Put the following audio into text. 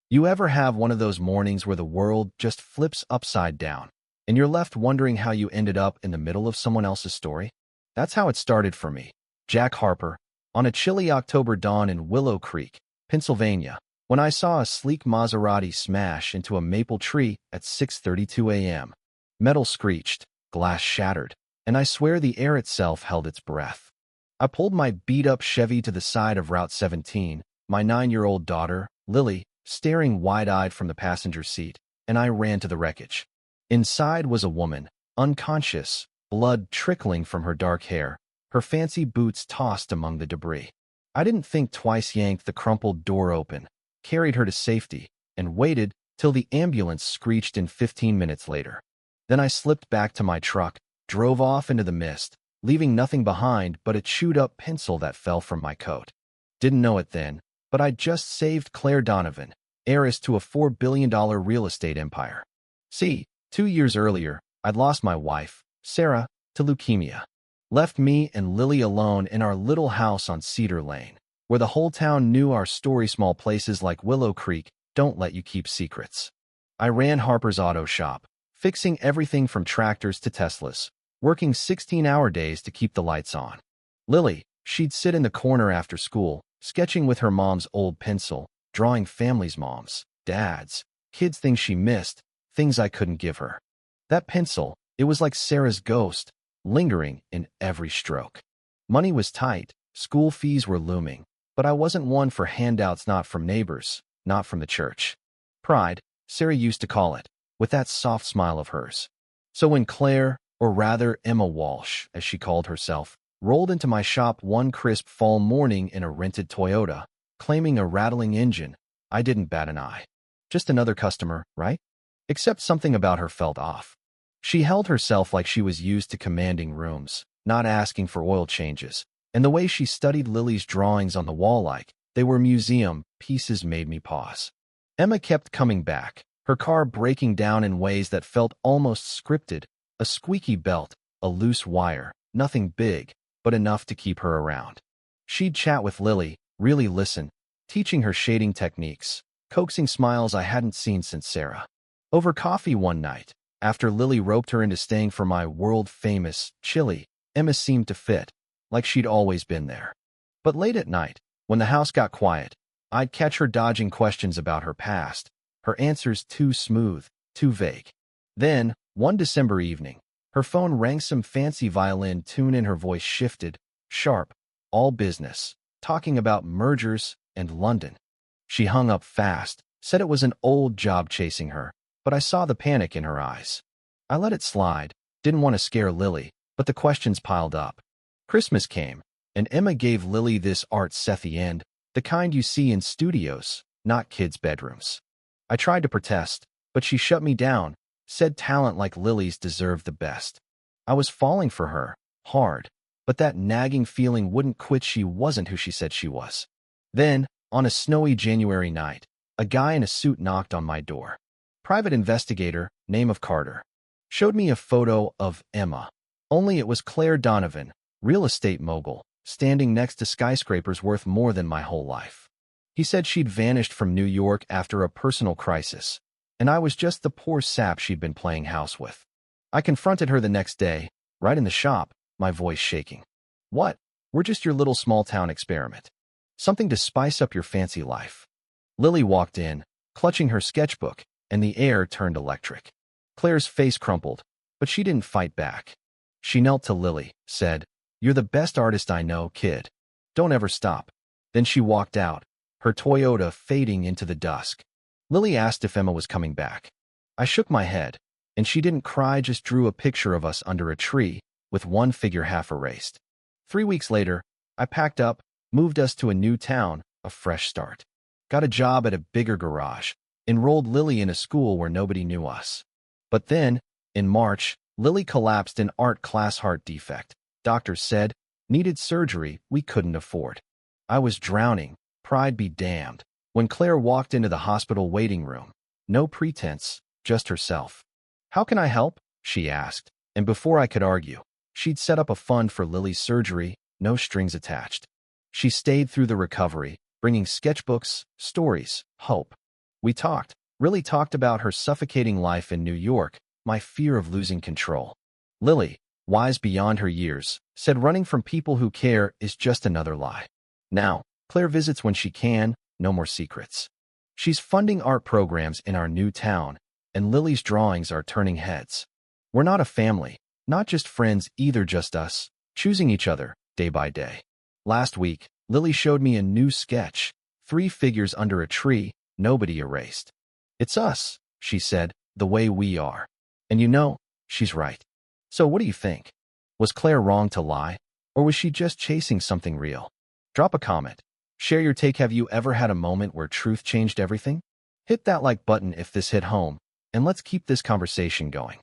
You ever have one of those mornings where the world just flips upside down, and you're left wondering how you ended up in the middle of someone else's story? That's how it started for me, Jack Harper, on a chilly October dawn in Willow Creek, Pennsylvania, when I saw a sleek Maserati smash into a maple tree at 6:32 a.m. Metal screeched, glass shattered, and I swear the air itself held its breath. I pulled my beat-up Chevy to the side of Route 17, my 9-year-old daughter, Lily, staring wide-eyed from the passenger seat, and I ran to the wreckage. Inside was a woman, unconscious, blood trickling from her dark hair, her fancy boots tossed among the debris. I didn't think twice, yanked the crumpled door open, carried her to safety, and waited till the ambulance screeched in 15 minutes later. Then I slipped back to my truck, drove off into the mist, leaving nothing behind but a chewed-up pencil that fell from my coat. Didn't know it then, but I'd just saved Claire Donovan, heiress to a $4 billion real estate empire. See, 2 years earlier, I'd lost my wife, Sarah, to leukemia. Left me and Lily alone in our little house on Cedar Lane, where the whole town knew our story. Small places like Willow Creek don't let you keep secrets. I ran Harper's auto shop, fixing everything from tractors to Teslas, working 16-hour days to keep the lights on. Lily, she'd sit in the corner after school, sketching with her mom's old pencil, drawing families' moms, dads, kids' things she missed, things I couldn't give her. That pencil, it was like Sarah's ghost, lingering in every stroke. Money was tight, school fees were looming, but I wasn't one for handouts, not from neighbors, not from the church. Pride, Sarah used to call it, with that soft smile of hers. So when Claire, or rather Emma Walsh, as she called herself, rolled into my shop one crisp fall morning in a rented Toyota, claiming a rattling engine, I didn't bat an eye. Just another customer, right? Except something about her felt off. She held herself like she was used to commanding rooms, not asking for oil changes, and the way she studied Lily's drawings on the wall like they were museum pieces made me pause. Emma kept coming back, her car breaking down in ways that felt almost scripted, a squeaky belt, a loose wire, nothing big, but enough to keep her around. She'd chat with Lily, really listen, teaching her shading techniques, coaxing smiles I hadn't seen since Sarah. Over coffee one night, after Lily roped her into staying for my world-famous chili, Emma seemed to fit, like she'd always been there. But late at night, when the house got quiet, I'd catch her dodging questions about her past, her answers too smooth, too vague. Then, one December evening, her phone rang, some fancy violin tune, and her voice shifted, sharp, all business, talking about mergers and London. She hung up fast, said it was an old job chasing her, but I saw the panic in her eyes. I let it slide, didn't want to scare Lily, but the questions piled up. Christmas came, and Emma gave Lily this art Sethi end, the kind you see in studios, not kids' bedrooms. I tried to protest, but she shut me down, said talent like Lily's deserved the best. I was falling for her, hard, but that nagging feeling wouldn't quit. She wasn't who she said she was. Then, on a snowy January night, a guy in a suit knocked on my door. Private investigator, name of Carter. Showed me a photo of Emma. Only it was Claire Donovan, real estate mogul, standing next to skyscrapers worth more than my whole life. He said she'd vanished from New York after a personal crisis, and I was just the poor sap she'd been playing house with. I confronted her the next day, right in the shop, my voice shaking. What? We're just your little small-town experiment. Something to spice up your fancy life. Lily walked in, clutching her sketchbook, and the air turned electric. Claire's face crumpled, but she didn't fight back. She knelt to Lily, said, "You're the best artist I know, kid. Don't ever stop." Then she walked out, her Toyota fading into the dusk. Lily asked if Emma was coming back. I shook my head, and she didn't cry, just drew a picture of us under a tree, with one figure half erased. 3 weeks later, I packed up, moved us to a new town, a fresh start. Got a job at a bigger garage, enrolled Lily in a school where nobody knew us. But then, in March, Lily collapsed in art class, heart defect. Doctors said, needed surgery we couldn't afford. I was drowning, pride be damned, when Claire walked into the hospital waiting room. No pretense, just herself. "How can I help?" she asked, and before I could argue, she'd set up a fund for Lily's surgery, no strings attached. She stayed through the recovery, bringing sketchbooks, stories, hope. We really talked about her suffocating life in New York, my fear of losing control. Lily, wise beyond her years, said running from people who care is just another lie. Now, Claire visits when she can, no more secrets. She's funding art programs in our new town, and Lily's drawings are turning heads. We're not a family, not just friends either, just us, choosing each other day by day. Last week, Lily showed me a new sketch, 3 figures under a tree, nobody erased. It's us, she said, the way we are. And you know, she's right. So what do you think? Was Claire wrong to lie, or was she just chasing something real? Drop a comment. Share your take. Have you ever had a moment where truth changed everything? Hit that like button if this hit home, and let's keep this conversation going.